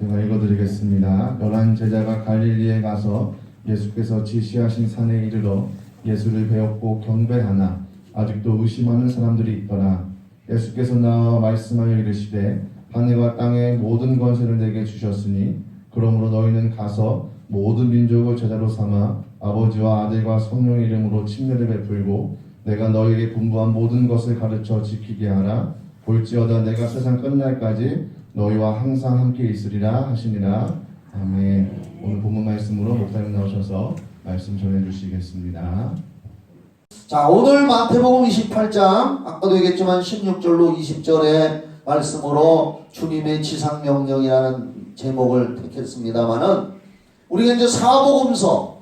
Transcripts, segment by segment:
제가 읽어드리겠습니다. 11 제자가 갈릴리에 가서 예수께서 지시하신 산에 이르러 예수를 배웠고 경배하나 아직도 의심하는 사람들이 있더라. 예수께서 나와 말씀하여 이르시되 하늘과 땅의 모든 권세를 내게 주셨으니 그러므로 너희는 가서 모든 민족을 제자로 삼아 아버지와 아들과 성령의 이름으로 침례를 베풀고 내가 너희에게 분부한 모든 것을 가르쳐 지키게 하라. 볼지어다 내가 세상 끝날까지 너희와 항상 함께 있으리라 하시니라. 아멘. 오늘 본문 말씀으로 목사님 나오셔서 말씀 전해주시겠습니다. 자, 오늘 마태복음 28장 아까도 얘기했지만 16절로 20절의 말씀으로 주님의 지상명령이라는 제목을 택했습니다마는 우리가 이제 사복음서,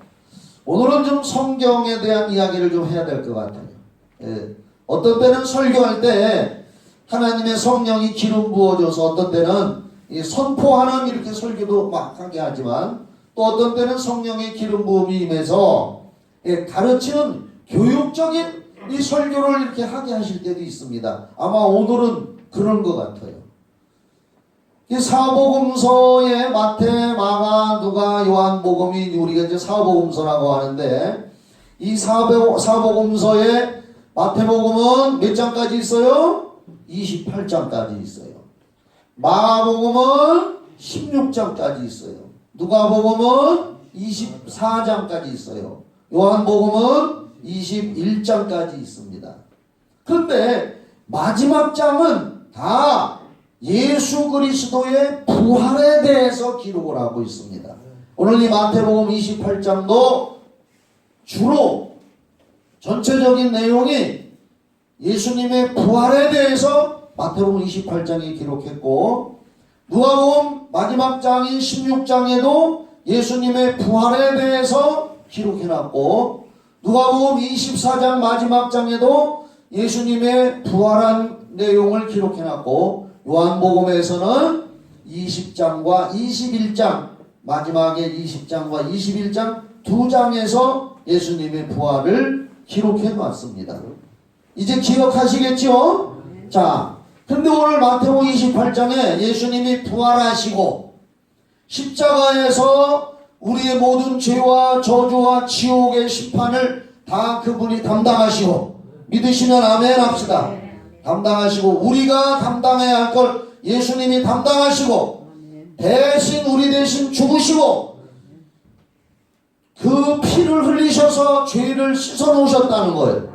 오늘은 좀 성경에 대한 이야기를 좀 해야 될 것 같아요. 어떤 때는 설교할 때 하나님의 성령이 기름 부어줘서 어떤 때는 선포하는 이렇게 설교도 막 하게 하지만 또 어떤 때는 성령의 기름 부음이 임해서 가르치는 교육적인 이 설교를 이렇게 하게 하실 때도 있습니다. 아마 오늘은 그런 것 같아요. 이 사복음서에 마태, 마가, 누가, 요한복음이 우리가 이제 사복음서라고 하는데 이 사복음서에 마태복음은 몇 장까지 있어요? 28장까지 있어요. 마가복음은 16장까지 있어요. 누가복음은 24장까지 있어요. 요한복음은 21장까지 있습니다. 그런데 마지막 장은 다 예수 그리스도의 부활에 대해서 기록을 하고 있습니다. 오늘 이 마태복음 28장도 주로 전체적인 내용이 예수님의 부활에 대해서 마태복음 28장이 기록했고 누가복음 마지막 장인 16장에도 예수님의 부활에 대해서 기록해놨고 누가복음 24장 마지막 장에도 예수님의 부활한 내용을 기록해놨고 요한복음에서는 20장과 21장 마지막에 20장과 21장 두 장에서 예수님의 부활을 기록해놨습니다. 이제 기억하시겠죠? 자, 근데 오늘 마태복음 28장에 예수님이 부활하시고 십자가에서 우리의 모든 죄와 저주와 지옥의 심판을 다 그분이 담당하시고 믿으시면 아멘 합시다. 담당하시고 우리가 담당해야 할 걸 예수님이 담당하시고 대신 우리 대신 죽으시고 그 피를 흘리셔서 죄를 씻어 놓으셨다는 거예요.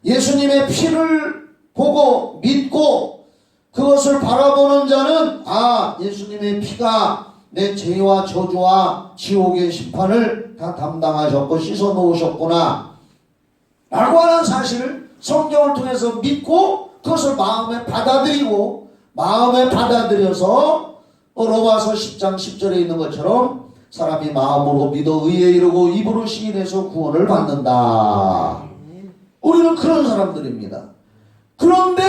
예수님의 피를 보고 믿고 그것을 바라보는 자는 예수님의 피가 내 죄와 저주와 지옥의 심판을 다 담당하셨고 씻어 놓으셨구나 라고 하는 사실을 성경을 통해서 믿고 그것을 마음에 받아들이고 마음에 받아들여서 로마서 10장 10절에 있는 것처럼 사람이 마음으로 믿어 의에 이르고 입으로 시인해서 구원을 받는다. 우리는 그런 사람들입니다. 그런데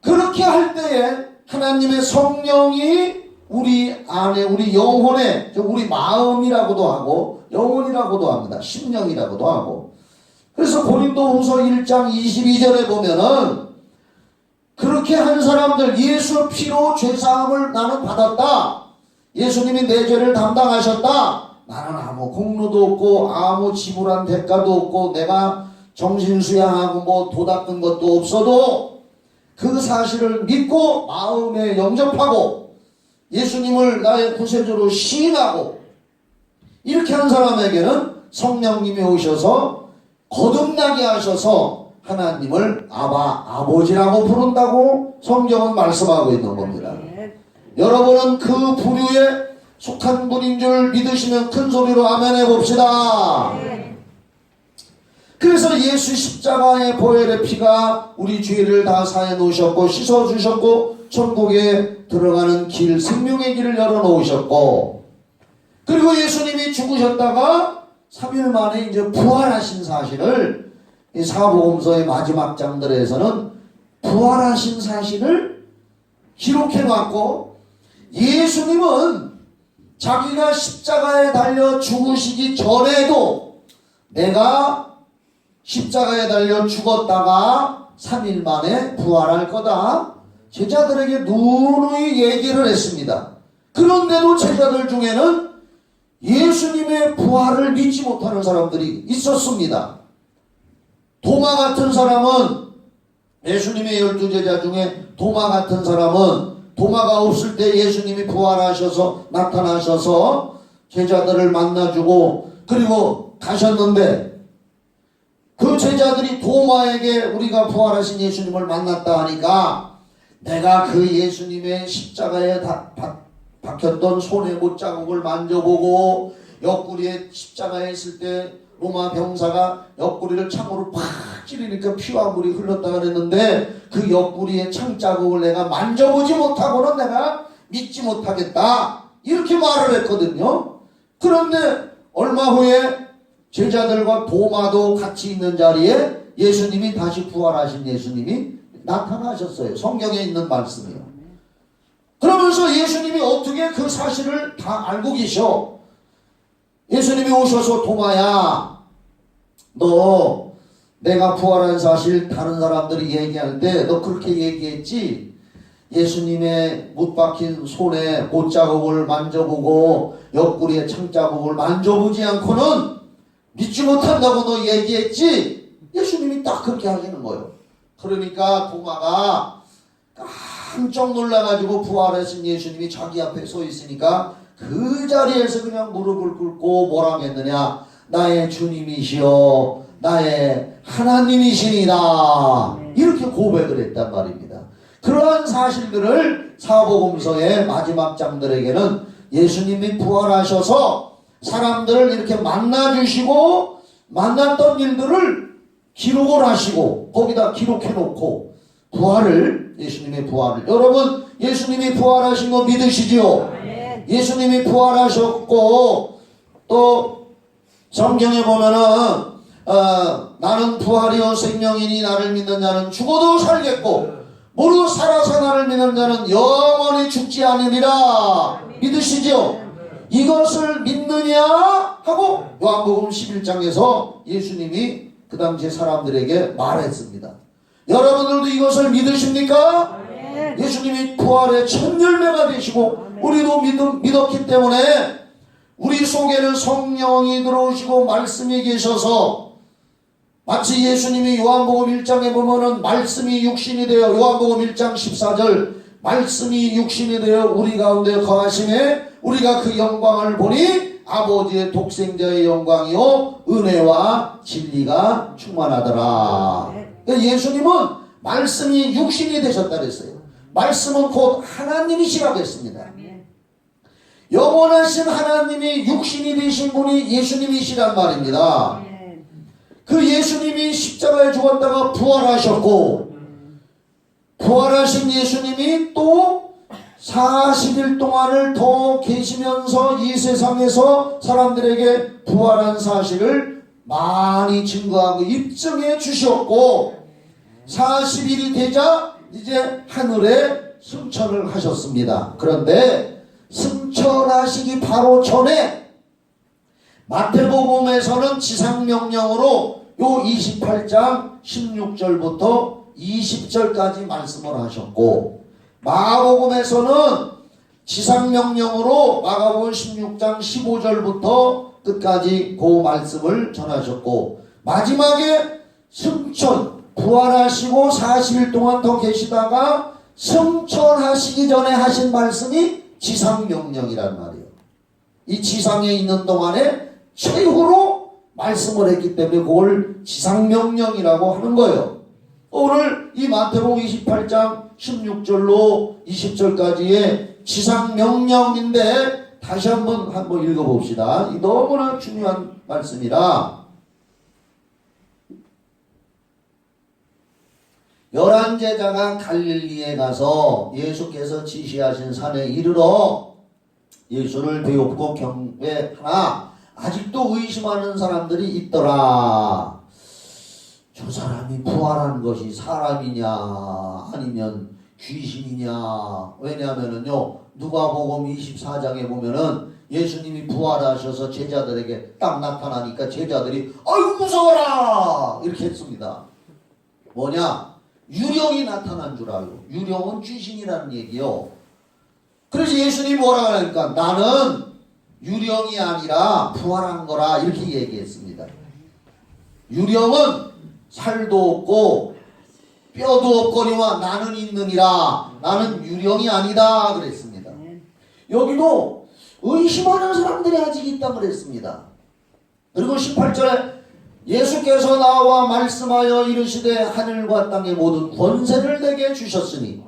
그렇게 할 때에 하나님의 성령이 우리 안에 우리 영혼에 우리 마음이라고도 하고 영혼이라고도 합니다. 심령이라고도 하고 그래서 고린도후서 1장 22절에 보면은 그렇게 한 사람들 예수 피로 죄사함을 나는 받았다. 예수님이 내 죄를 담당하셨다. 나는 아무 공로도 없고 아무 지불한 대가도 없고 내가 정신수양하고 뭐 도 닦은 것도 없어도 그 사실을 믿고 마음에 영접하고 예수님을 나의 구세주로 시인하고 이렇게 한 사람에게는 성령님이 오셔서 거듭나게 하셔서 하나님을 아버지라고 부른다고 성경은 말씀하고 있는 겁니다. 여러분은 그 부류에 속한 분인 줄 믿으시면 큰 소리로 아멘 해봅시다. 그래서 예수 십자가의 보혈의 피가 우리 죄를 다 사해 놓으셨고 씻어 주셨고 천국에 들어가는 길 생명의 길을 열어 놓으셨고 그리고 예수님이 죽으셨다가 3일 만에 이제 부활하신 사실을 이 사복음서의 마지막 장들에서는 부활하신 사실을 기록해 놨고 예수님은 자기가 십자가에 달려 죽으시기 전에도 내가 십자가에 달려 죽었다가 3일 만에 부활할 거다. 제자들에게 누누이 얘기를 했습니다. 그런데도 제자들 중에는 예수님의 부활을 믿지 못하는 사람들이 있었습니다. 도마 같은 사람은, 예수님의 12제자 중에 도마 같은 사람은 도마가 없을 때 예수님이 부활하셔서 나타나셔서 제자들을 만나주고 그리고 가셨는데, 그 제자들이 도마에게 우리가 부활하신 예수님을 만났다 하니까 내가 그 예수님의 십자가에 박혔던 손의 못자국을 만져보고 옆구리에 십자가에 있을 때 로마 병사가 옆구리를 창으로 팍 찌르니까 피와 물이 흘렀다 그랬는데, 그 옆구리의 창자국을 내가 만져보지 못하고는 내가 믿지 못하겠다, 이렇게 말을 했거든요. 그런데 얼마 후에 제자들과 도마도 같이 있는 자리에 예수님이, 다시 부활하신 예수님이 나타나셨어요. 성경에 있는 말씀이요. 그러면서 예수님이 어떻게 그 사실을 다 알고 계셔? 예수님이 오셔서 도마야, 너 내가 부활한 사실 다른 사람들이 얘기할 때 너 그렇게 얘기했지? 예수님의 못 박힌 손에 못자국을 만져보고 옆구리에 창자국을 만져보지 않고는 믿지 못한다고 너 얘기했지? 예수님이 딱 그렇게 하시는 거예요. 그러니까 도마가 깜짝 놀라가지고 부활하신 예수님이 자기 앞에 서 있으니까 그 자리에서 그냥 무릎을 꿇고 뭐라고 했느냐? 나의 주님이시여 나의 하나님이시니라, 이렇게 고백을 했단 말입니다. 그러한 사실들을 사복음서의 마지막 장들에게는 예수님이 부활하셔서 사람들을 이렇게 만나주시고 만났던 일들을 기록을 하시고 거기다 기록해 놓고 부활을, 예수님의 부활을, 여러분 예수님이 부활하신 거 믿으시죠? 예수님이 부활하셨고 또 성경에 보면은 나는 부활이요 생명이니 나를 믿는 자는 죽어도 살겠고 무릇 살아서 나를 믿는 자는 영원히 죽지 않으리라, 믿으시죠? 이것을 믿느냐 하고 요한복음 11장에서 예수님이 그 당시에 사람들에게 말했습니다. 여러분들도 이것을 믿으십니까? 예수님이 부활의 첫 열매가 되시고 우리도 믿었기 때문에 우리 속에는 성령이 들어오시고 말씀이 계셔서, 마치 예수님이 요한복음 1장에 보면은 말씀이 육신이 되어, 요한복음 1장 14절 말씀이 육신이 되어 우리 가운데 거하심에 우리가 그 영광을 보니 아버지의 독생자의 영광이요 은혜와 진리가 충만하더라. 그러니까 예수님은 말씀이 육신이 되셨다 그랬어요. 말씀은 곧 하나님이시라고 했습니다. 영원하신 하나님이 육신이 되신 분이 예수님이시란 말입니다. 그 예수님이 십자가에 죽었다가 부활하셨고, 부활하신 예수님이 또 40일 동안을 더 계시면서 이 세상에서 사람들에게 부활한 사실을 많이 증거하고 입증해 주셨고, 40일이 되자 이제 하늘에 승천을 하셨습니다. 그런데 승천하시기 바로 전에 마태복음에서는 지상명령으로 요 28장 16절부터 20절까지 말씀을 하셨고, 마가복음에서는 지상명령으로 마가복음 16장 15절부터 끝까지 그 말씀을 전하셨고, 마지막에 승천, 부활하시고 40일 동안 더 계시다가 승천하시기 전에 하신 말씀이 지상명령이란 말이에요. 이 지상에 있는 동안에 최후로 말씀을 했기 때문에 그걸 지상명령이라고 하는 거예요. 오늘 이 마태복음 28장 16절로 20절까지의 지상명령인데 다시 한번 읽어봅시다. 이 너무나 중요한 말씀이라. 11제자가 갈릴리에 가서 예수께서 지시하신 산에 이르러 예수를 배웁고 경배하나 아직도 의심하는 사람들이 있더라. 저 사람이 부활한 것이 사람이냐 아니면 귀신이냐. 왜냐하면은요, 누가복음 24장에 보면은 예수님이 부활하셔서 제자들에게 딱 나타나니까 제자들이 아이고 무서워라 이렇게 했습니다. 뭐냐? 유령이 나타난 줄 알고. 유령은 귀신이라는 얘기요. 그래서 예수님이 뭐라고 하니까 나는 유령이 아니라 부활한 거라 이렇게 얘기했습니다. 유령은 살도 없고 뼈도 없거니와 나는 있느니라. 나는 유령이 아니다 그랬습니다. 여기도 의심하는 사람들이 아직 있다 그랬습니다. 그리고 18절에 예수께서 나와 말씀하여 이르시되 하늘과 땅의 모든 권세를 내게 주셨으니,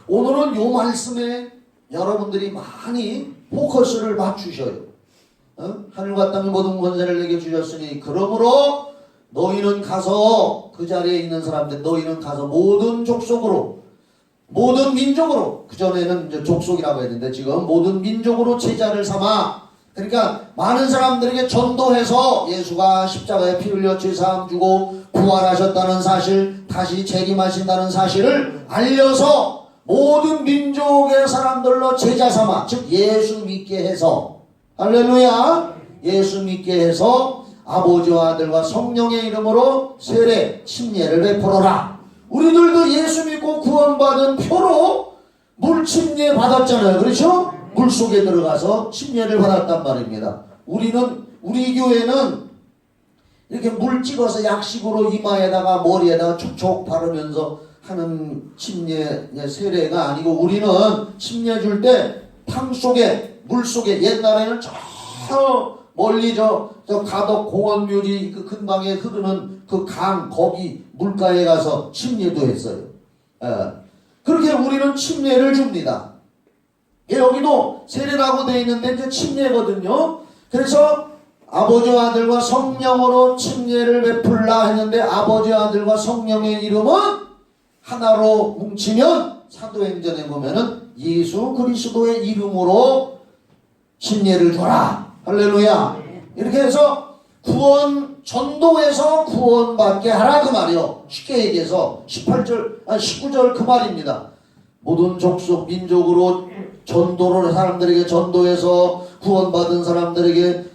오늘은 요 말씀에 여러분들이 많이 포커스를 맞추셔요. 하늘과 땅의 모든 권세를 내게 주셨으니 그러므로 너희는 가서, 그 자리에 있는 사람들 너희는 가서 모든 족속으로 모든 민족으로, 그전에는 이제 족속이라고 했는데 지금 모든 민족으로 제자를 삼아, 그러니까 많은 사람들에게 전도해서 예수가 십자가에 피 흘려 죄사함 주고 부활하셨다는 사실, 다시 재림하신다는 사실을 알려서 모든 민족의 사람들로 제자 삼아, 즉 예수 믿게 해서, 할렐루야, 예수 믿게 해서 아버지와 아들과 성령의 이름으로 세례 침례를 베풀어라. 우리들도 예수 믿고 구원받은 표로 물 침례 받았잖아요. 그렇죠? 물 속에 들어가서 침례를 받았단 말입니다. 우리 교회는 이렇게 물 찍어서 약식으로 이마에다가 머리에다가 촉촉 바르면서 하는 침례 세례가 아니고, 우리는 침례 줄 때 탕 속에, 물 속에, 옛날에는 저 멀리 저 가덕 공원묘지 그 근방에 흐르는 그 강, 거기 물가에 가서 침례도 했어요. 그렇게 우리는 침례를 줍니다. 여기도 세례라고 되어 있는데 이제 침례거든요. 그래서 아버지와 아들과 성령으로 침례를 베풀라 했는데, 아버지와 아들과 성령의 이름은 하나로 뭉치면 사도행전에 보면은 예수 그리스도의 이름으로 침례를 줘라. 할렐루야. 이렇게 해서 전도해서 구원받게 하라 그 말이요. 쉽게 얘기해서 19절 그 말입니다. 모든 족속 민족으로 전도를, 사람들에게 전도해서 구원받은 사람들에게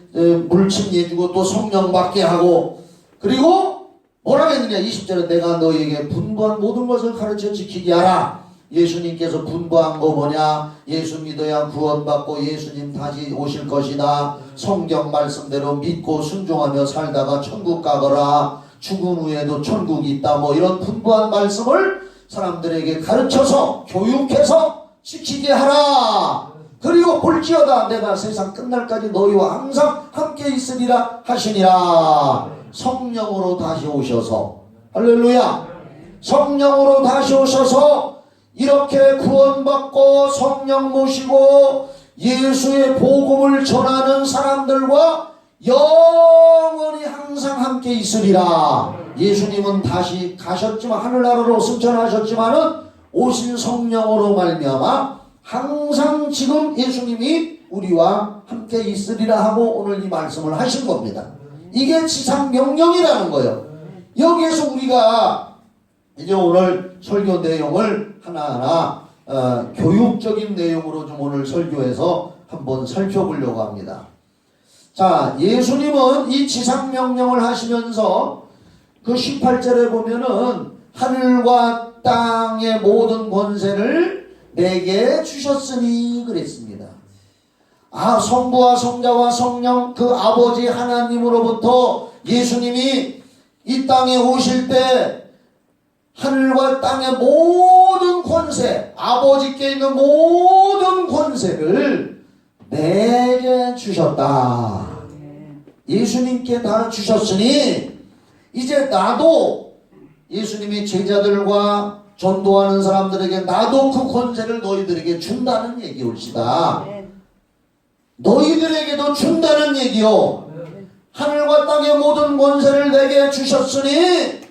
물침례 주고 또 성령 받게 하고, 그리고 뭐라고 했느냐 20절에 내가 너희에게 분부한 모든 것을 가르쳐 지키게 하라. 예수님께서 분부한 거 뭐냐? 예수 믿어야 구원받고 예수님 다시 오실 것이다. 성경 말씀대로 믿고 순종하며 살다가 천국 가거라. 죽은 후에도 천국이 있다. 뭐 이런 분부한 말씀을 사람들에게 가르쳐서 교육해서 지키게 하라. 그리고 볼지어다 내가 세상 끝날까지 너희와 항상 함께 있으리라 하시니라. 성령으로 다시 오셔서, 할렐루야, 성령으로 다시 오셔서 이렇게 구원받고 성령 모시고 예수의 복음을 전하는 사람들과 영원히 항상 함께 있으리라. 예수님은 다시 가셨지만, 하늘나라로 승천하셨지만은 오신 성령으로 말미암아 항상 지금 예수님이 우리와 함께 있으리라 하고 오늘 이 말씀을 하신 겁니다. 이게 지상 명령이라는 거예요. 여기에서 우리가 이제 오늘 설교 내용을 하나하나 교육적인 내용으로 좀 오늘 설교해서 한번 살펴보려고 합니다. 자, 예수님은 이 지상 명령을 하시면서 그 18절에 보면은 하늘과 땅의 모든 권세를 내게 주셨으니 그랬습니다. 성부와 성자와 성령 그 아버지 하나님으로부터 예수님이 이 땅에 오실 때 하늘과 땅의 모든 권세, 아버지께 있는 모든 권세를 내게 주셨다. 예수님께 다 주셨으니 이제 나도 예수님이 제자들과 전도하는 사람들에게 나도 그 권세를 너희들에게 준다는 얘기올시다. 너희들에게도 준다는 얘기요. 하늘과 땅의 모든 권세를 내게 주셨으니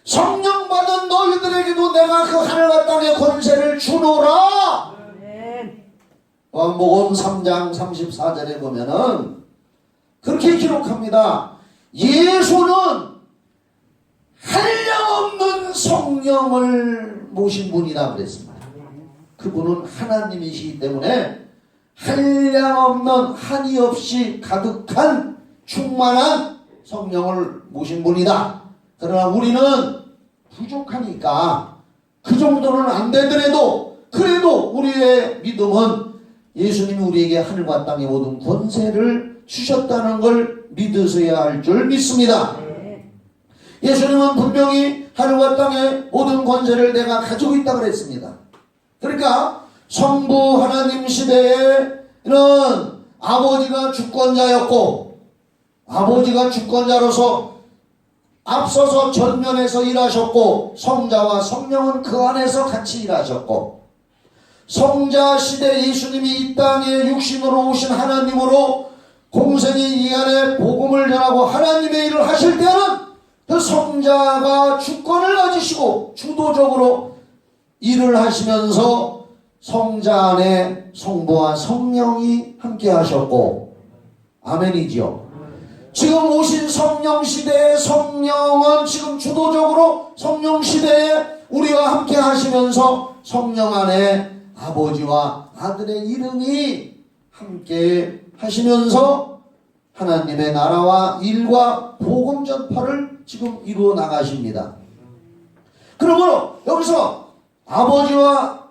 성령 받은 너희들에게도 내가 그 하늘과 땅의 권세를 주노라. 요한복음 3장 34절에 보면은 그렇게 기록합니다. 예수는 한량없는 성령을 모신 분이라 그랬습니다. 그분은 하나님이시기 때문에 한량없는, 한이 없이 가득한 충만한 성령을 모신 분이다. 그러나 우리는 부족하니까 그 정도는 안 되더라도 그래도 우리의 믿음은 예수님이 우리에게 하늘과 땅의 모든 권세를 주셨다는 걸 믿으셔야 할 줄 믿습니다. 예수님은 분명히 하늘과 땅의 모든 권세를 내가 가지고 있다고 그랬습니다. 그러니까 성부 하나님 시대에는 아버지가 주권자였고, 아버지가 주권자로서 앞서서 전면에서 일하셨고, 성자와 성령은 그 안에서 같이 일하셨고, 성자 시대 예수님이 이 땅에 육신으로 오신 하나님으로 공생의 이 안에 복음을 전하고 하나님의 일을 하실 때는 그 성자가 주권을 가지시고 주도적으로 일을 하시면서 성자 안에 성부와 성령이 함께 하셨고, 아멘이죠. 지금 오신 성령 시대의 성령은 지금 주도적으로 성령 시대에 우리와 함께 하시면서 성령 안에 아버지와 아들의 이름이 함께 하시면서 하나님의 나라와 일과 복음 전파를 지금 이루어 나가십니다. 그러므로 여기서 아버지와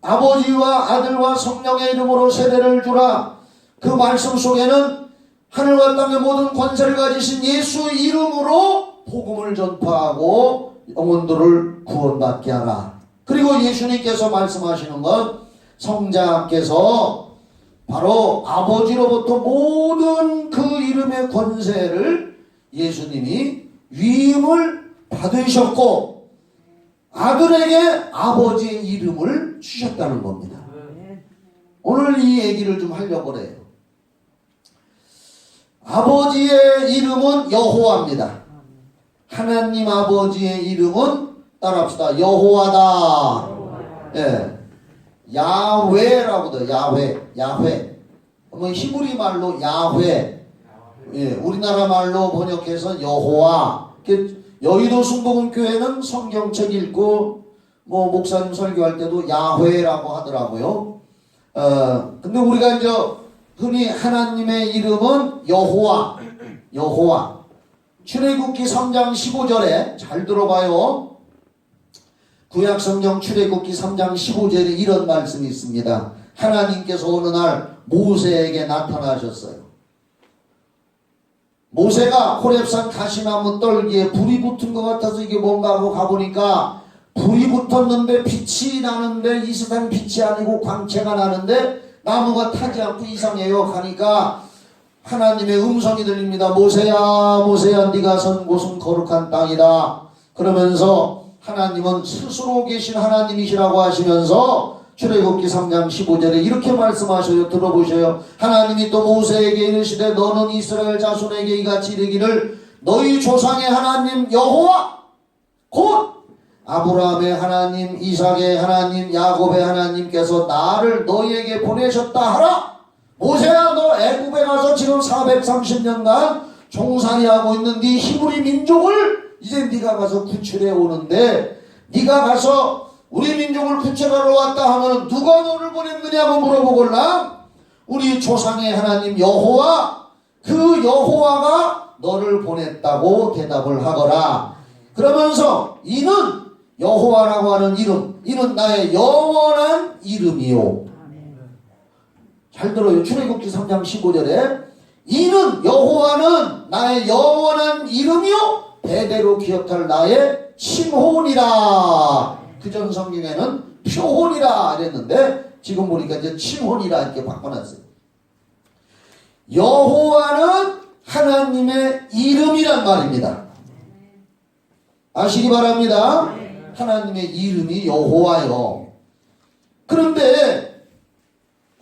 아들과 성령의 이름으로 세례를 주라, 그 말씀 속에는 하늘과 땅의 모든 권세를 가지신 예수 이름으로 복음을 전파하고 영혼들을 구원받게 하라. 그리고 예수님께서 말씀하시는 건 성자께서 바로 아버지로부터 모든 그 이름의 권세를 예수님이 위임을 받으셨고 아들에게 아버지의 이름을 주셨다는 겁니다. 오늘 이 얘기를 좀 하려고 해요. 아버지의 이름은 여호와입니다. 하나님 아버지의 이름은 따라합시다. 여호와다. 예. 야훼라고도 야훼. 뭐 히브리 말로 야훼. 예. 우리나라 말로 번역해서 여호와. 여의도 순복음교회는 성경책 읽고 뭐 목사님 설교할 때도 야훼라고 하더라고요. 근데 우리가 이제 흔히 하나님의 이름은 여호와. 출애굽기 3장 15절에 잘 들어봐요. 구약성경 출애굽기 3장 15절에 이런 말씀이 있습니다. 하나님께서 어느 날 모세에게 나타나셨어요. 모세가 호렙산 가시나무 떨기에 불이 붙은 것 같아서 이게 뭔가 하고 가보니까 불이 붙었는데 빛이 나는데 이 세상 빛이 아니고 광채가 나는데 나무가 타지 않고 이상해요. 가니까 하나님의 음성이 들립니다. 모세야 모세야 네가 선 곳은 거룩한 땅이다. 그러면서 하나님은 스스로 계신 하나님이시라고 하시면서 출애굽기 3장 15절에 이렇게 말씀하셔요. 들어보셔요. 하나님이 또 모세에게 이르시되 너는 이스라엘 자손에게 이같이 이르기를 너희 조상의 하나님 여호와 곧 아브라함의 하나님, 이삭의 하나님, 야곱의 하나님께서 나를 너희에게 보내셨다 하라. 모세야 너 애굽에 가서 지금 430년간 종살이하고 있는 네 히브리 민족을 이제 네가 가서 구출해 오는데 네가 가서 우리 민족을 구출하러 왔다 하면 누가 너를 보냈느냐고 물어보걸라. 우리 조상의 하나님 여호와, 그 여호와가 너를 보냈다고 대답을 하거라. 그러면서 이는 여호와라고 하는 이름, 이는 나의 영원한 이름이요. 잘 들어요. 출애굽기 3장 15절에 이는 여호와는 나의 영원한 이름이요 대대로 기억할 나의 칭혼이라. 그전 성경에는 표혼이라 그랬는데 지금 보니까 이제 칭혼이라 이렇게 바꿔놨어요. 여호와는 하나님의 이름이란 말입니다. 아시기 바랍니다. 하나님의 이름이 여호와요. 그런데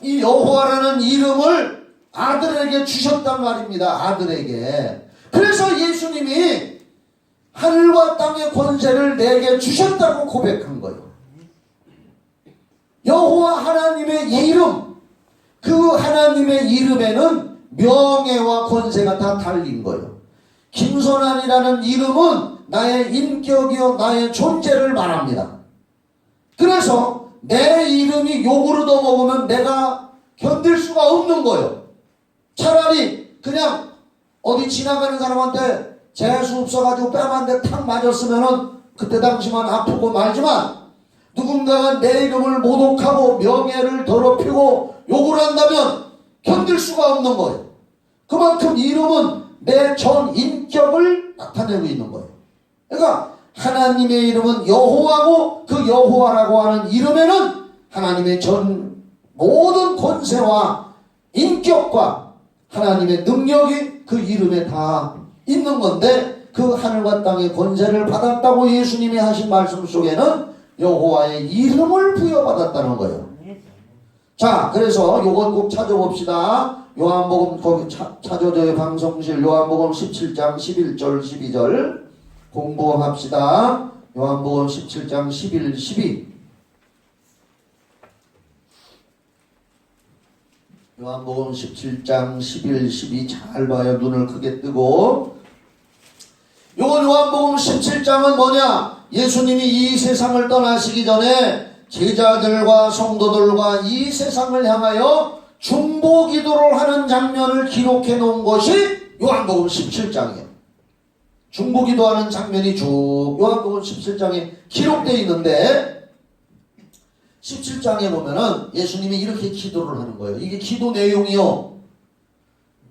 이 여호와라는 이름을 아들에게 주셨단 말입니다. 아들에게. 그래서 예수님이 하늘과 땅의 권세를 내게 주셨다고 고백한 거예요. 여호와 하나님의 이름, 그 하나님의 이름에는 명예와 권세가 다 달린 거예요. 김선환이라는 이름은 나의 인격이요 나의 존재를 말합니다. 그래서 내 이름이 욕을 얻어먹으면 내가 견딜 수가 없는 거예요. 차라리 그냥 어디 지나가는 사람한테 재수 없어가지고 뺨 한 대 탁 맞았으면은 그때 당시만 아프고 말지만 누군가가 내 이름을 모독하고 명예를 더럽히고 욕을 한다면 견딜 수가 없는 거예요. 그만큼 이름은 내 전 인격을 나타내고 있는 거예요. 그러니까 하나님의 이름은 여호와고 그 여호와라고 하는 이름에는 하나님의 전 모든 권세와 인격과 하나님의 능력이 그 이름에 다 있는 건데 그 하늘과 땅의 권세를 받았다고 예수님이 하신 말씀 속에는 여호와의 이름을 부여받았다는 거예요. 자, 그래서 요건 꼭 찾아봅시다. 요한복음 거기 찾아줘요. 방송실 요한복음 17장 11절 12절 공부합시다. 요한복음 17장 11, 12 요한복음 17장 11, 12 잘 봐요. 눈을 크게 뜨고. 요건 요한복음 17장은 뭐냐? 예수님이 이 세상을 떠나시기 전에 제자들과 성도들과 이 세상을 향하여 중보 기도를 하는 장면을 기록해 놓은 것이 요한복음 17장이에요. 중보 기도하는 장면이 쭉 요한복음 17장에 기록되어 있는데 17장에 보면은 예수님이 이렇게 기도를 하는 거예요. 이게 기도 내용이요.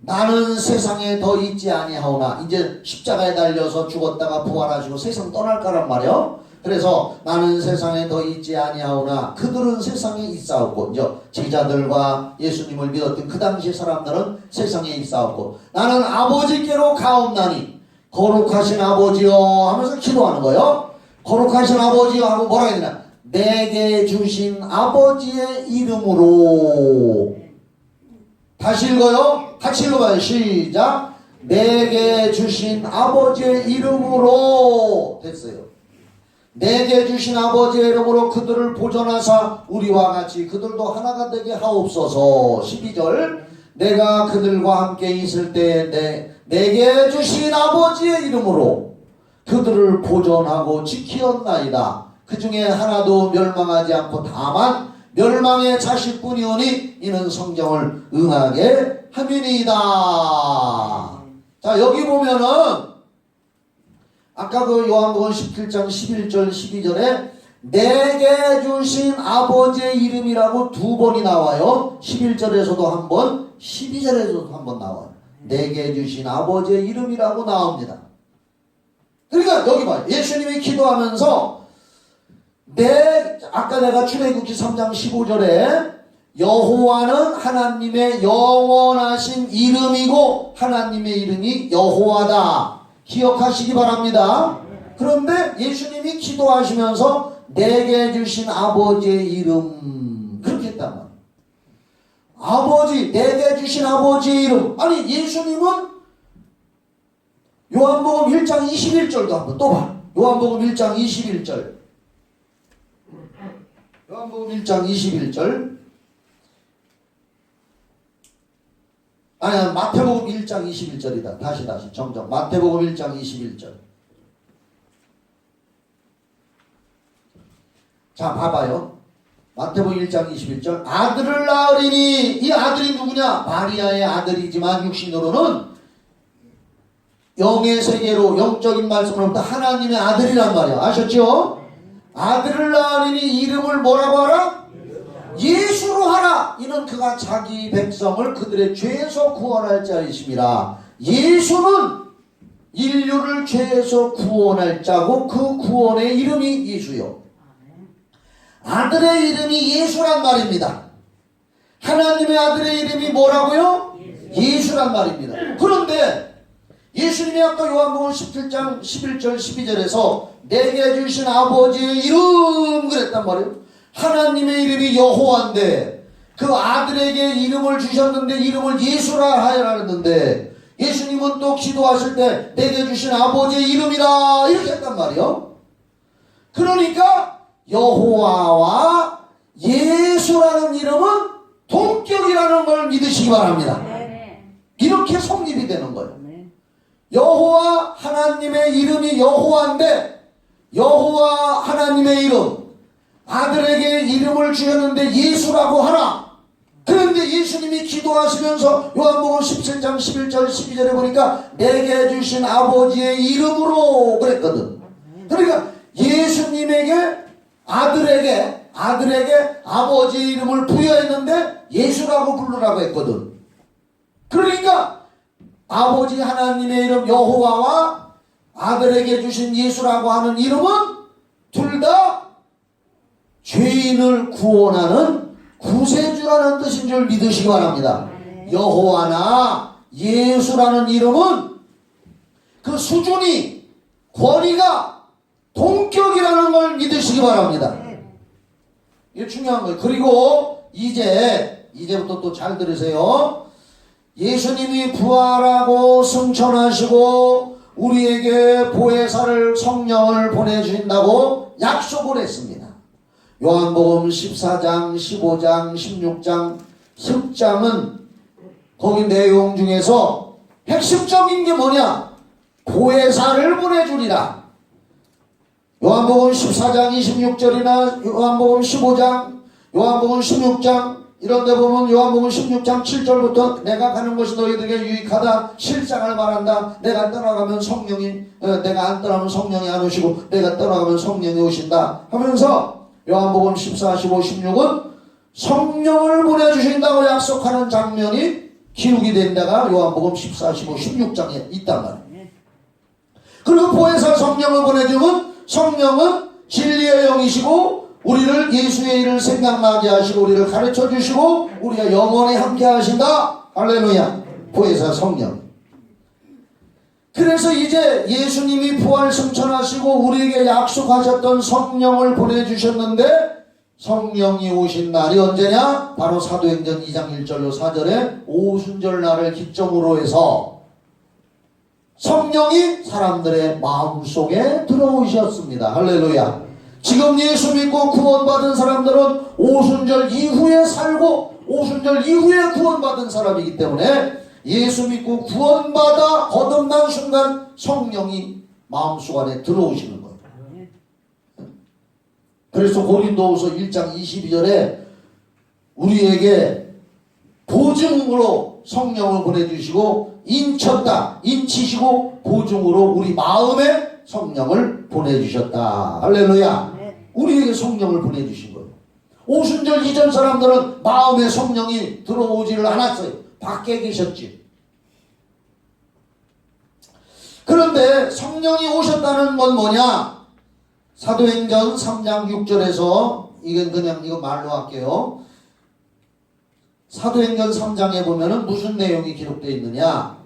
나는 세상에 더 있지 아니하오나, 이제 십자가에 달려서 죽었다가 부활하시고 세상 떠날 거란 말이요. 그래서 나는 세상에 더 있지 아니하오나 그들은 세상에 있사옵고, 이제 제자들과 예수님을 믿었던 그 당시 사람들은 세상에 있사옵고 나는 아버지께로 가옵나니 거룩하신 아버지여 하면서 기도하는 거예요. 거룩하신 아버지여 하고 뭐라 해야 되나? 내게 주신 아버지의 이름으로. 다시 읽어요. 같이 읽어봐요. 시작. 내게 주신 아버지의 이름으로. 됐어요. 내게 주신 아버지의 이름으로 그들을 보존하사 우리와 같이 그들도 하나가 되게 하옵소서. 12절. 내가 그들과 함께 있을 때에 내게 주신 아버지의 이름으로 그들을 보존하고 지키었나이다. 그 중에 하나도 멸망하지 않고 다만 멸망의 자식뿐이오니 이는 성경을 응하게 함이니이다. 자, 여기 보면은 아까 그 요한복음 17장 11절 12절에 내게 주신 아버지의 이름이라고 두 번이 나와요. 11절에서도 한 번, 12절에서도 한 번 나와요. 내게 주신 아버지의 이름이라고 나옵니다. 그러니까 여기 봐요. 예수님이 기도하면서 아까 내가 출애굽기 3장 15절에 여호와는 하나님의 영원하신 이름이고 하나님의 이름이 여호와다. 기억하시기 바랍니다. 그런데 예수님이 기도하시면서 내게 주신 아버지의 이름 그렇게 했단 말이에요. 아버지, 내게 주신 아버지의 이름. 아니 예수님은 요한복음 1장 21절도 한번 또 봐. 요한복음 1장 21절. 요한복음 1장 21절. 아니 마태복음 1장 21절이다. 다시 정정. 마태복음 1장 21절. 자 봐봐요. 마태복음 1장 21절. 아들을 낳으리니, 이 아들이 누구냐? 마리아의 아들이지만 육신으로는 영의 세계로 영적인 말씀으로부터 하나님의 아들이란 말이야. 아셨죠? 아들을 낳으리니 이름을 뭐라고 하라? 예수로 하라. 이는 그가 자기 백성을 그들의 죄에서 구원할 자이심이라. 예수는 인류를 죄에서 구원할 자고 그 구원의 이름이 예수요. 아들의 이름이 예수란 말입니다. 하나님의 아들의 이름이 뭐라고요? 예수란 말입니다. 그런데 예수님이 아까 요한복음 17장 11절 12절에서 내게 주신 아버지의 이름 그랬단 말이에요. 하나님의 이름이 여호와인데 그 아들에게 이름을 주셨는데 이름을 예수라 하였는데 예수님은 또 기도하실 때 내게 주신 아버지의 이름이라 이렇게 했단 말이에요. 그러니까 여호와와 예수라는 이름은 동격이라는 걸 믿으시기 바랍니다. 이렇게 성립이 되는 거예요. 여호와 하나님의 이름이 여호와인데 여호와 하나님의 이름 아들에게 이름을 주셨는데 예수라고 하나. 그런데 예수님이 기도하시면서 요한복음 17장 11절 12절에 보니까 내게 주신 아버지의 이름으로 그랬거든. 그러니까 예수님에게 아들에게 아버지 이름을 부여했는데 예수라고 부르라고 했거든. 그러니까 아버지 하나님의 이름 여호와와 아들에게 주신 예수라고 하는 이름은 둘 다 죄인을 구원하는 구세주라는 뜻인 줄 믿으시기 바랍니다. 여호와나 예수라는 이름은 그 수준이, 권위가 동격이라는 걸 믿으시기 바랍니다. 이게 중요한 거예요. 그리고 이제부터 또 잘 들으세요. 예수님이 부활하고 승천하시고 우리에게 보혜사를, 성령을 보내주신다고 약속을 했습니다. 요한복음 14장, 15장, 16장, 10장은 거기 내용 중에서 핵심적인 게 뭐냐? 보혜사를 보내주리라. 요한복음 14장 26절이나 요한복음 15장, 요한복음 16장 이런 데 보면 요한복음 16장 7절부터 내가 가는 것이 너희들에게 유익하다, 실상을 말한다. 내가 떠나가면 성령이, 내가 안 떠나면 성령이 안 오시고 내가 떠나가면 성령이 오신다 하면서 요한복음 14, 15, 16은 성령을 보내주신다고 약속하는 장면이 기록이 된 데가 요한복음 14, 15, 16장에 있단 말이에요. 그리고 보혜사 성령을 보내주면 성령은 진리의 영이시고 우리를 예수의 일을 생각나게 하시고 우리를 가르쳐 주시고 우리가 영원히 함께 하신다. 할렐루야. 보혜사 성령. 그래서 이제 예수님이 부활 승천하시고 우리에게 약속하셨던 성령을 보내주셨는데 성령이 오신 날이 언제냐? 바로 사도행전 2장 1절로 4절에 오순절 날을 기점으로 해서 성령이 사람들의 마음속에 들어오셨습니다. 할렐루야. 지금 예수 믿고 구원받은 사람들은 오순절 이후에 살고 오순절 이후에 구원받은 사람이기 때문에 예수 믿고 구원받아 거듭난 순간 성령이 마음속 안에 들어오시는 거예요. 그래서 고린도후서 1장 22절에 우리에게 보증으로 성령을 보내주시고 인치시고 보증으로 우리 마음에 성령을 보내주셨다. 할렐루야. 우리에게 성령을 보내주신 거예요. 오순절 이전 사람들은 마음에 성령이 들어오지를 않았어요. 밖에 계셨지. 그런데 성령이 오셨다는 건 뭐냐? 사도행전 3장 6절에서 이건 말로 할게요. 사도행전 3장에 보면은 무슨 내용이 기록되어 있느냐?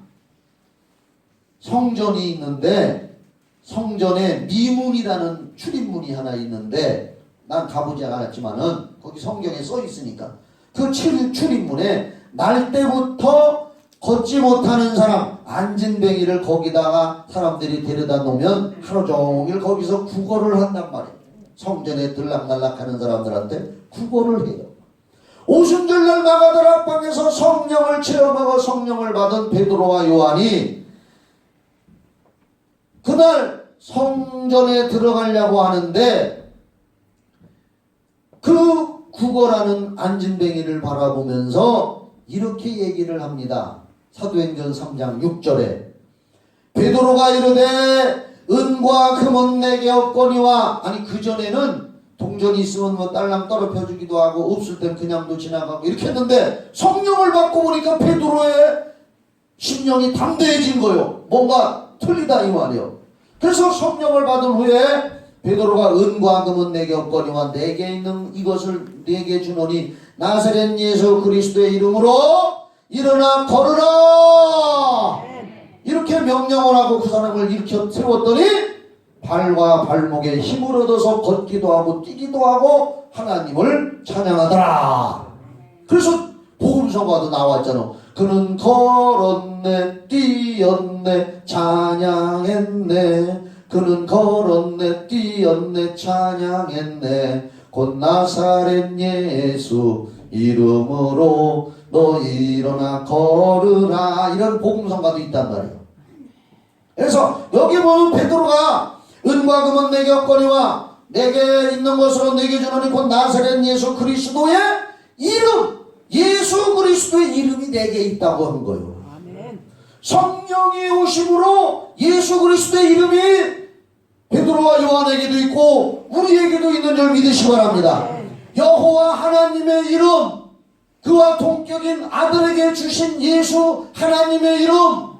성전이 있는데 성전에 미문이라는 출입문이 하나 있는데 난 가보지 않았지만은 거기 성경에 써 있으니까 그 출입문에 날 때부터 걷지 못하는 사람 안진뱅이를 거기다가 사람들이 데려다 놓으면 하루 종일 거기서 구걸을 한단 말이에요. 성전에 들락날락하는 사람들한테 구걸을 해요. 오순절날 나가던 앞방에서 성령을 체험하고 성령을 받은 베드로와 요한이 그날 성전에 들어가려고 하는데 그 구걸하는 안진뱅이를 바라보면서 이렇게 얘기를 합니다. 사도행전 3장 6절에 베드로가 이르되 은과 금은 내게 없거니와. 아니 그전에는 동전이 있으면 뭐 딸랑 떨어져 주기도 하고 없을 땐 그냥도 지나가고 이렇게 했는데 성령을 받고 보니까 베드로의 심령이 담대해진 거예요. 뭔가 틀리다 이 말이에요. 그래서 성령을 받은 후에 베드로가 은과 금은 내게 없거니와 내게 있는 이것을 내게 주노니 나사렛 예수 그리스도의 이름으로 일어나 걸으라. 이렇게 명령을 하고 그 사람을 일으켜 세웠더니 발과 발목에 힘을 얻어서 걷기도 하고 뛰기도 하고 하나님을 찬양하더라. 그래서 복음서가도 나왔잖아. 그는 걸었네 뛰었네 찬양했네. 그는 걸었네 뛰었네 찬양했네. 곧 나사렛 예수 이름으로 너 일어나 걸으라. 이런 복음성가도 있단 말이에요. 그래서 여기 보면 베드로가 은과 금은 내게 없거니와 내게 있는 것으로 내게 주노니 곧 나사렛 예수 그리스도의 이름, 예수 그리스도의 이름이 내게 있다고 한 거예요. 아멘. 성령이 오심으로 예수 그리스도의 이름이 베드로와 요한에게도 있고 우리에게도 있는 줄 믿으시기 바랍니다. 여호와 하나님의 이름, 그와 동격인 아들에게 주신 예수 하나님의 이름,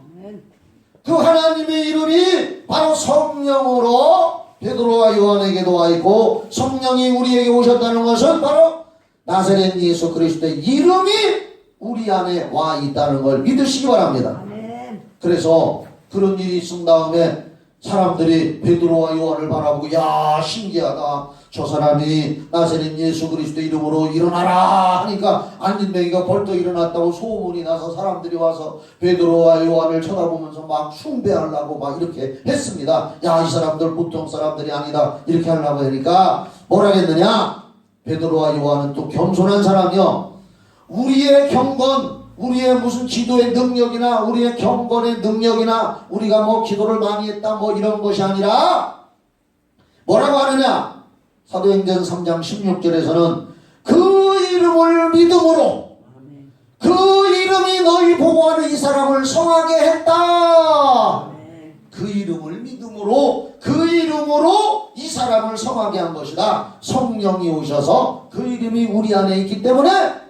그 하나님의 이름이 바로 성령으로 베드로와 요한에게도 와 있고 성령이 우리에게 오셨다는 것은 바로 나사렛 예수 그리스도의 이름이 우리 안에 와 있다는 걸 믿으시기 바랍니다. 그래서 그런 일이 있은 다음에 사람들이 베드로와 요한을 바라보고 야 신기하다, 저 사람이 나사렛 예수 그리스도 이름으로 일어나라 하니까 안진뱅이가 벌떡 일어났다고 소문이 나서 사람들이 와서 베드로와 요한을 쳐다보면서 막 숭배하려고 막 이렇게 했습니다. 야, 이 사람들 보통 사람들이 아니다 이렇게 하려고 하니까 뭐라 했느냐, 베드로와 요한은 또 겸손한 사람이요, 우리의 경건, 우리의 무슨 기도의 능력이나 우리의 경건의 능력이나 우리가 뭐 기도를 많이 했다 뭐 이런 것이 아니라 뭐라고 하느냐, 사도행전 3장 16절에서는 그 이름을 믿음으로, 그 이름이 너희 보고하는 이 사람을 성하게 했다. 그 이름을 믿음으로, 그 이름으로 이 사람을 성하게 한 것이다. 성령이 오셔서 그 이름이 우리 안에 있기 때문에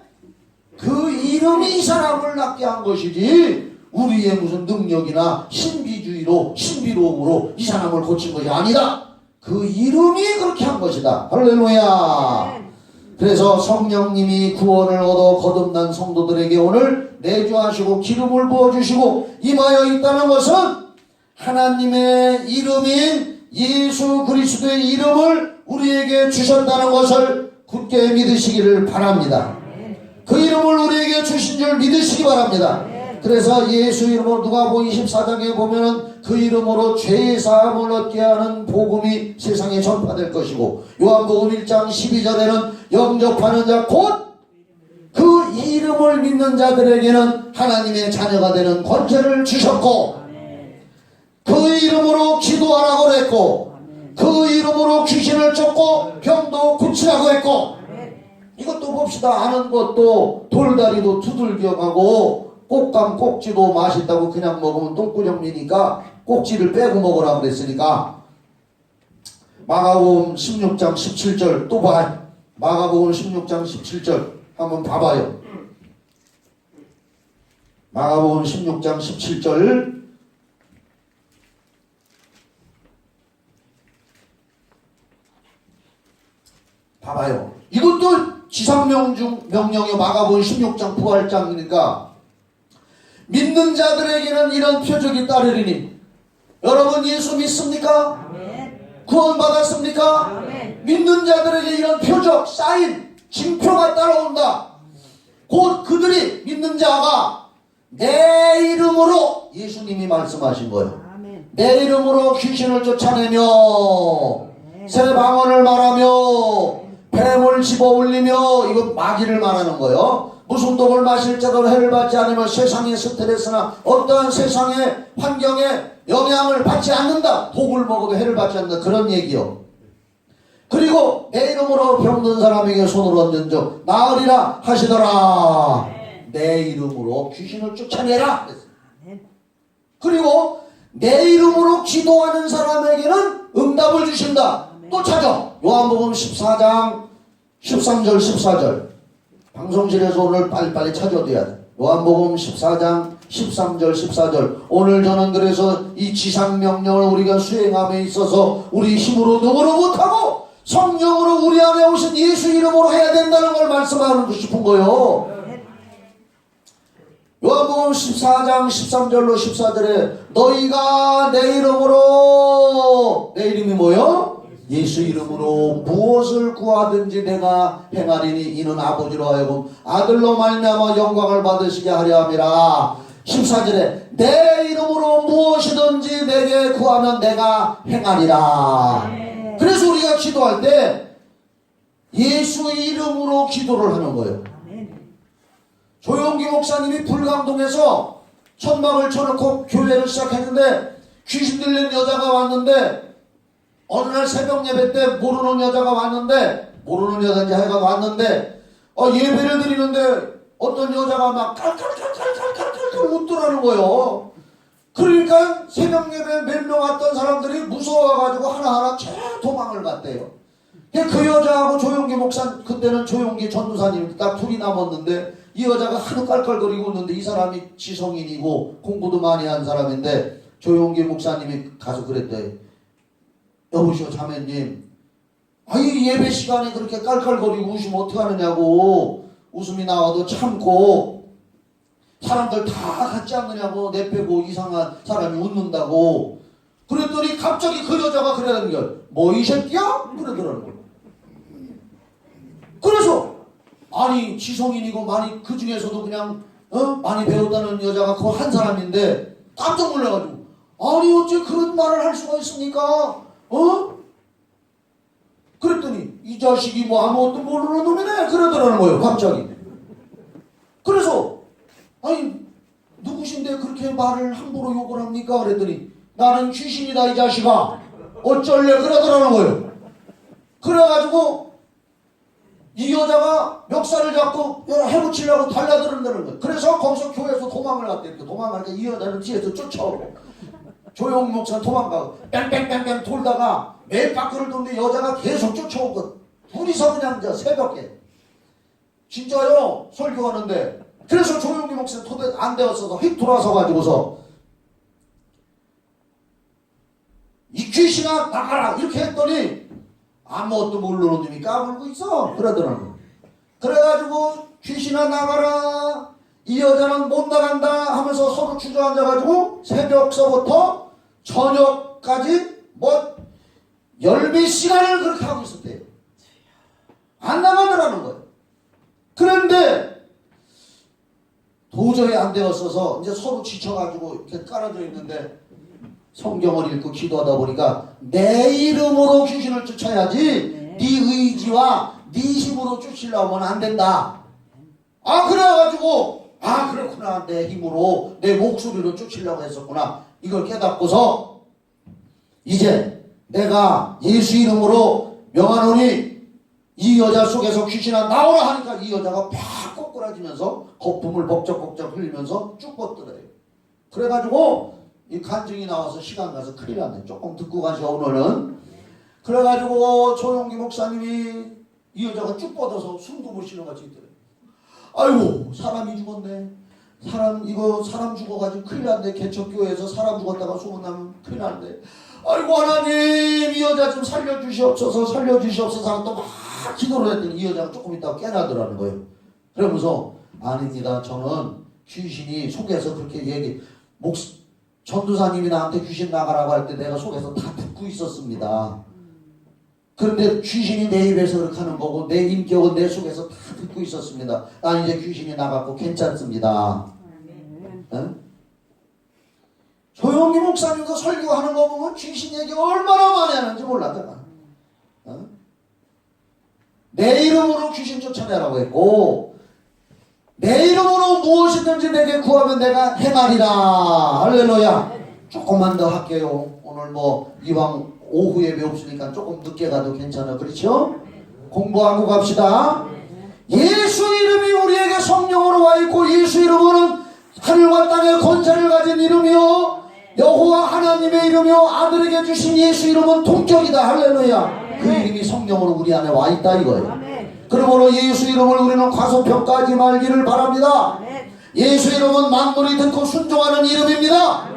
그 이름이 이 사람을 낫게 한 것이지 우리의 무슨 능력이나 신비주의로 신비로움으로 이 사람을 고친 것이 아니다. 그 이름이 그렇게 한 것이다. 할렐루야. 그래서 성령님이 구원을 얻어 거듭난 성도들에게 오늘 내주하시고 기름을 부어주시고 임하여 있다는 것은 하나님의 이름인 예수 그리스도의 이름을 우리에게 주셨다는 것을 굳게 믿으시기를 바랍니다. 그 이름을 우리에게 주신 줄 믿으시기 바랍니다. 그래서 예수 이름으로 누가복음 24장에 보면은 그 이름으로 죄의 사함을 얻게 하는 복음이 세상에 전파될 것이고, 요한복음 1장 12절에는 영접하는 자 곧 그 이름을 믿는 자들에게는 하나님의 자녀가 되는 권세를 주셨고, 그 이름으로 기도하라고 그랬고, 그 이름으로 귀신을 쫓고 병도 고치라고 했고, 이것도 봅시다. 아는 것도 돌다리도 두들겨가고 꽃감 꼭지도 맛있다고 그냥 먹으면 똥구녕미니까 꼭지를 빼고 먹으라고 그랬으니까 마가복음 16장 17절 또 봐. 마가복음 16장 17절 한번 봐봐요. 마가복음 16장 17절 봐봐요. 이것도 지상명령의 마가복음 16장 부활장이니까 믿는 자들에게는 이런 표적이 따르리니, 여러분 예수 믿습니까? 구원 받았습니까? 믿는 자들에게 이런 표적, 사인, 징표가 따라온다. 곧 그들이 믿는 자가 내 이름으로, 예수님이 말씀하신 거예요. 내 이름으로 귀신을 쫓아내며 새 방언을 말하며 뱀을 집어올리며, 이거 마귀를 말하는 거예요. 무슨 독을 마실 자도 해를 받지 않으며 세상의 스트레스나 어떠한 세상의 환경에 영향을 받지 않는다. 독을 먹어도 해를 받지 않는다. 그런 얘기요. 그리고 내 이름으로 병든 사람에게 손을 얹은 적 나으리라 하시더라. 내 이름으로 귀신을 쫓아내라. 그리고 내 이름으로 기도하는 사람에게는 응답을 주신다. 또 찾아. 요한복음 14장 13절 14절 방송실에서 오늘 빨리빨리 찾아둬야 돼. 요한복음 14장 13절 14절 오늘 저는 그래서 이 지상명령을 우리가 수행함에 있어서 우리 힘으로 누구로 못하고 성령으로 우리 안에 오신 예수 이름으로 해야 된다는 걸 말씀하고 싶은 거예요. 요한복음 14장 13절로 14절에 너희가 내 이름으로, 내 이름이 뭐요? 예수 이름으로 무엇을 구하든지 내가 행하리니 이는 아버지로 하여금 아들로 말미암아 영광을 받으시게 하려 함이라. 14절에 내 이름으로 무엇이든지 내게 구하면 내가 행하리라. 그래서 우리가 기도할 때 예수 이름으로 기도를 하는 거예요. 조용기 목사님이 불광동에서 천막을 쳐놓고 교회를 시작했는데 귀신 들린 여자가 왔는데, 어느 날 새벽 예배 때 모르는 여자가 왔는데, 모르는 여자인지 하여간 왔는데 예배를 드리는데 어떤 여자가 막 칼칼칼칼칼칼칼 웃더라는 거예요. 그러니까 새벽 예배 몇 명 왔던 사람들이 무서워가지고 하나하나 도망을 갔대요. 그 여자하고 조용기 목사, 그때는 조용기 전도사님 딱 둘이 남았는데 이 여자가 하도 깔깔거리고 있는데 이 사람이 지성인이고 공부도 많이 한 사람인데 조용기 목사님이 가서 그랬대. 여보시오 자매님, 아이 예배 시간에 그렇게 깔깔거리고 웃으면 어떡하느냐고, 웃음이 나와도 참고 사람들 다 같지 않느냐고, 내빼고 이상한 사람이 웃는다고. 그랬더니 갑자기 그 여자가 그러는 거야. 뭐 이 새끼야? 그러더라는 거야. 그래서 아니 지성인이고 많이 그 중에서도 그냥 많이 배웠다는 여자가 그 한 사람인데 깜짝 놀라가지고, 아니 어째 그런 말을 할 수가 있습니까? 그랬더니 이 자식이 뭐 아무것도 모르는 놈이네 그러더라는 거예요 갑자기. 그래서 아니 누구신데 그렇게 말을 함부로 욕을 합니까? 그랬더니 나는 귀신이다 이 자식아 어쩔래 그러더라는 거예요. 그래가지고 이 여자가 멱살을 잡고 해붙이려고 달려들었다는 거예요. 그래서 거기서 교회에서 도망을 갔대. 도망가니까 이 여자는 뒤에서 쫓아오고 조용 목사는 도망가고 뺑뺑뺑뺑 돌다가 매 밖을 도는데 여자가 계속 쫓아오고 둘이서 그냥 새벽에 진짜요 설교하는데. 그래서 조용기 목사는 도대 안 되었어서 휙 돌아서 가지고서 이 귀신아 나가라 이렇게 했더니 아무것도 모르는 놈이 까불고 있어 그러더라고. 그래가지고 귀신아 나가라, 이 여자는 못 나간다 하면서 서로 주저앉아가지고 새벽서부터 저녁까지 뭐 열몇 시간을 그렇게 하고 있었대요. 안 나가더라는 거예요. 그런데 도저히 안 되었어서 이제 서로 지쳐가지고 이렇게 깔아져 있는데 성경을 읽고 기도하다 보니까 내 이름으로 귀신을 쫓아야지 네 의지와 네 힘으로 쫓으려면 안 된다. 아 그래가지고 아 그렇구나, 내 힘으로 내 목소리로 쫓으려고 했었구나. 이걸 깨닫고서 이제 내가 예수 이름으로 명하노니 이 여자 속에서 귀신아 나오라 하니까 이 여자가 팍 꼬꾸라지면서 거품을벅적벅적 흘리면서 쭉 뻗더래요. 그래가지고 이 간증이 나와서 시간 가서 큰일 났네. 조금 듣고 가시오 오늘은. 그래가지고 조용기 목사님이 이 여자가 쭉 뻗어서 숨도 못 쉬는 것 같이 있더래요. 아이고 사람이 죽었네. 사람 죽어가지고 큰일 났네. 개척교회에서 사람 죽었다가 소문나면 큰일 났네. 아이고 하나님 이 여자 좀 살려주시옵소서 하고 또 막 기도를 했더니 이 여자가 조금 있다가 깨나더라는 거예요. 그러면서 아닙니다. 저는 귀신이 속에서 그렇게 전도사님이 나한테 귀신 나가라고 할 때 내가 속에서 다 듣고 있었습니다. 그런데 귀신이 내 입에서 그렇게 하는 거고 내 인격은 내 속에서 다 듣고 있었습니다. 난 이제 귀신이 나갔고 괜찮습니다. 조용기 목사님도 설교하는 거 보면 귀신 얘기 얼마나 많이 하는지 몰랐다. 내 이름으로 귀신 쫓아내라고 했고 내 이름으로 무엇이든지 내게 구하면 내가 행하리라. 할렐루야. 조금만 더 할게요. 오늘 뭐 이왕 오후 예배 없으니까 조금 늦게 가도 괜찮아. 그렇죠? 공부하고 갑시다. 예수 이름이 우리에게 성령으로 와 있고 예수 이름은 하늘과 땅의 권세를 가진 이름이요 여호와 하나님의 이름이요 아들에게 주신 예수 이름은 동격이다. 할렐루야. 그 이름이 성령으로 우리 안에 와 있다 이거예요. 그러므로 예수 이름을 우리는 과소평가하지 말기를 바랍니다. 예수 이름은 만물이 듣고 순종하는 이름입니다.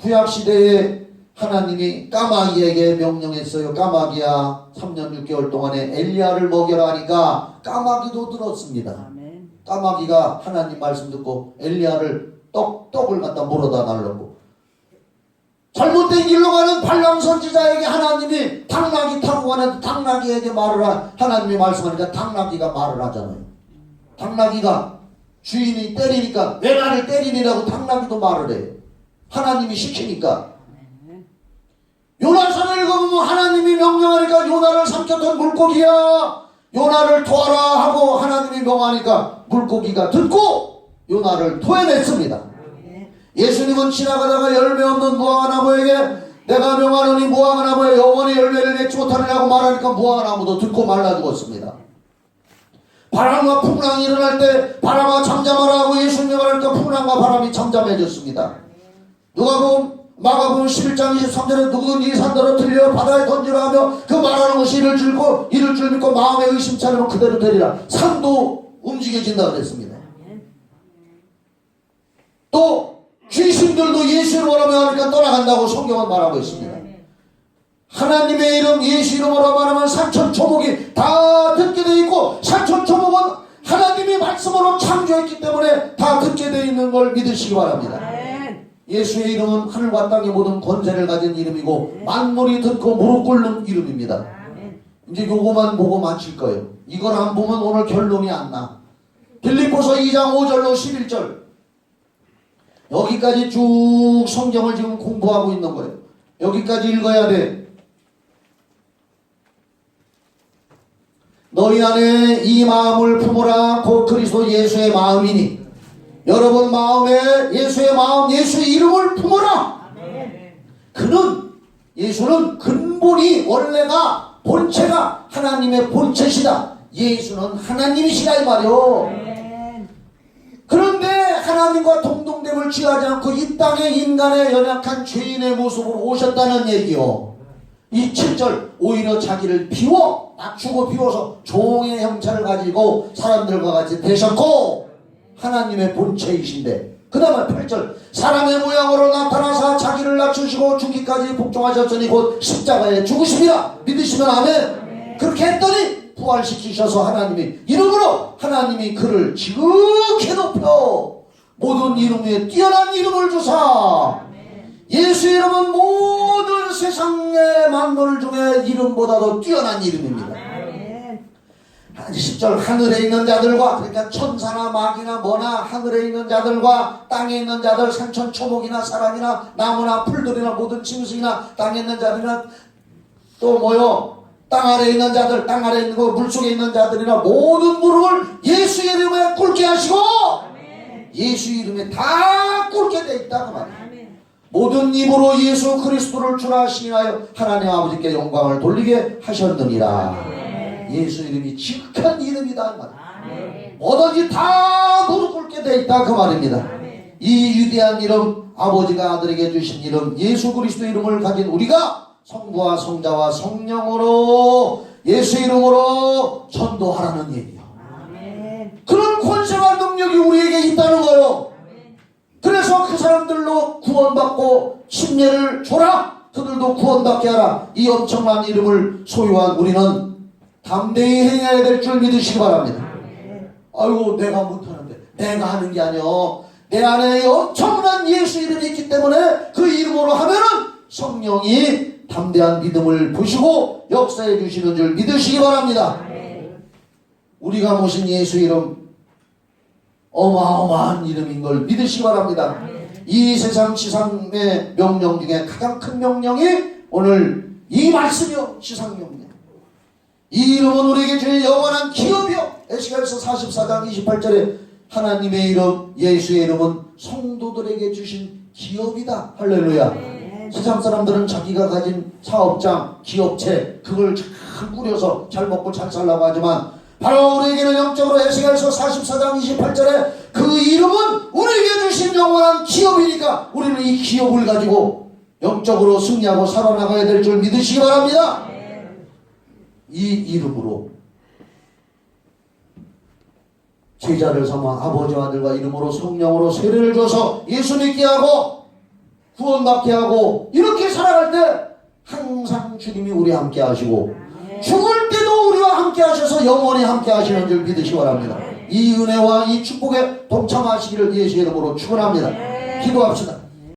구약시대에 하나님이 까마귀에게 명령했어요. 까마귀야 3년 6개월 동안에 엘리야를 먹여라 하니까 까마귀도 들었습니다. 까마귀가 하나님 말씀 듣고 엘리야를 떡을 갖다 물어다 날랐고 잘못된 길로 가는 발람 선지자에게 하나님이 당나귀 타고 가는데 당나귀에게 말을 하나님이 말씀하니까 당나귀가 말을 하잖아요. 당나귀가 주인이 때리니까 왜 나를 때리니라고 당나귀도 말을 해요. 하나님이 시키니까. 요나서를 읽어보면 하나님이 명령하니까 요나를 삼켰던 물고기야 요나를 토하라 하고 하나님이 명하니까 물고기가 듣고 요나를 토해냈습니다. 예수님은 지나가다가 열매 없는 무화과나무에게 내가 명하노니 무화과나무에 영원히 열매를 맺지 못하느냐고 말하니까 무화과나무도 듣고 말라 죽었습니다. 바람과 풍랑이 일어날 때 바람아 잠잠하라 하고 예수님이 말하니까 풍랑과 바람이 잠잠해졌습니다. 누가복음 마가복음 11장 23절에 누구든지 산더러 들려 바다에 던지라 하며 그 말하는 것이 이를 줄 믿고 마음에 의심치 않으면 그대로 되리라. 산도 움직여진다 그랬습니다. 또 귀신들도 예수 이름으로 하니까 떠나간다고 성경은 말하고 있습니다. 하나님의 이름 예수 이름으로 말하면 산천초목이 다 듣게 돼 있고, 산천초목은 하나님이 말씀으로 창조했기 때문에 다 듣게 돼 있는 걸 믿으시기 바랍니다. 예수의 이름은 하늘과 땅의 모든 권세를 가진 이름이고 만물이 듣고 무릎 꿇는 이름입니다. 이제 요거만 보고 마칠 거예요. 이걸 안 보면 오늘 결론이 안 나. 빌립보서 2장 5절로 11절 여기까지 쭉 성경을 지금 공부하고 있는 거예요. 여기까지 읽어야 돼. 너희 안에 이 마음을 품으라. 곧 그리스도 예수의 마음이니. 여러분 마음에 예수의 마음, 예수의 이름을 품어라. 예수는 근본이 원래가 본체가 하나님의 본체시다. 예수는 하나님이시다 이 말이요. 그런데 하나님과 동등됨을 취하지 않고 이 땅에 인간의 연약한 죄인의 모습으로 오셨다는 얘기요. 이 7절 오히려 자기를 비워 낮추고 비워서 종의 형체를 가지고 사람들과 같이 되셨고 하나님의 본체이신데, 그 다음에 8절 사람의 모양으로 나타나사 자기를 낮추시고 죽기까지 복종하셨으니 곧 십자가에 죽으심이라. 믿으시면 아멘. 그렇게 했더니 부활시키셔서 하나님이 이름으로 하나님이 그를 지극히 높여 모든 이름 위에 뛰어난 이름을 주사. 예수 이름은 모든 세상의 만물 중에 이름보다도 뛰어난 이름입니다. 10절 하늘에 있는 자들과, 그러니까 천사나 마귀나 뭐나 하늘에 있는 자들과 땅에 있는 자들, 산천 초목이나 사람이나 나무나 풀들이나 모든 짐승이나 땅에 있는 자들이나 또 뭐요 땅 아래에 있는 자들, 땅 아래에 있는 거 물속에 있는 자들이나 모든 무릎을 예수 이름에 꿇게 하시고 예수 이름에 다 꿇게 돼 있다 그 말이에요. 모든 입으로 예수 그리스도를 주라 시인하여 하나님 아버지께 영광을 돌리게 하셨느니라. 예수 이름이 지극한 이름이다 그 말이에요. 뭐든지 다 무릎 꿇게 돼 있다 그 말입니다. 이 위대한 이름, 아버지가 아들에게 주신 이름 예수 그리스도 이름을 가진 우리가 성부와 성자와 성령으로 예수 이름으로 전도하라는 얘기예요. 그런 권세와 능력이 우리에게 있다는 거예요. 그래서 그 사람들로 구원받고 침례를 줘라. 그들도 구원받게 하라. 이 엄청난 이름을 소유한 우리는 담대히 행해야 될 줄 믿으시기 바랍니다. 아이고 내가 못하는데, 내가 하는 게 아니요, 내 안에 엄청난 예수 이름이 있기 때문에 그 이름으로 하면은 성령이 담대한 믿음을 부시고 역사해 주시는 줄 믿으시기 바랍니다. 우리가 모신 예수 이름 어마어마한 이름인 걸 믿으시기 바랍니다. 이 세상 지상의 명령 중에 가장 큰 명령이 오늘 이 말씀이요, 지상명령. 이 이름은 우리에게 주의 영원한 기업이요. 에스겔서 44장 28절에 하나님의 이름 예수의 이름은 성도들에게 주신 기업이다. 할렐루야. 세상 사람들은 자기가 가진 사업장, 기업체 그걸 잘 꾸려서 잘 먹고 잘 살라고 하지만 바로 우리에게는 영적으로 에스겔서 44장 28절에 그 이름은 우리에게 주신 영원한 기업이니까 우리는 이 기업을 가지고 영적으로 승리하고 살아나가야 될 줄 믿으시기 바랍니다. 이 이름으로 제자를 삼아 아버지와 아들과 이름으로 성령으로 세례를 줘서 예수 믿게 하고 구원받게 하고 이렇게 살아갈 때 항상 주님이 우리와 함께 하시고 죽을 때도 우리와 함께 하셔서 영원히 함께 하시는 줄 믿으시기 바랍니다. 이 은혜와 이 축복에 동참하시기를 예수의 이름으로 축원합니다. 기도합시다.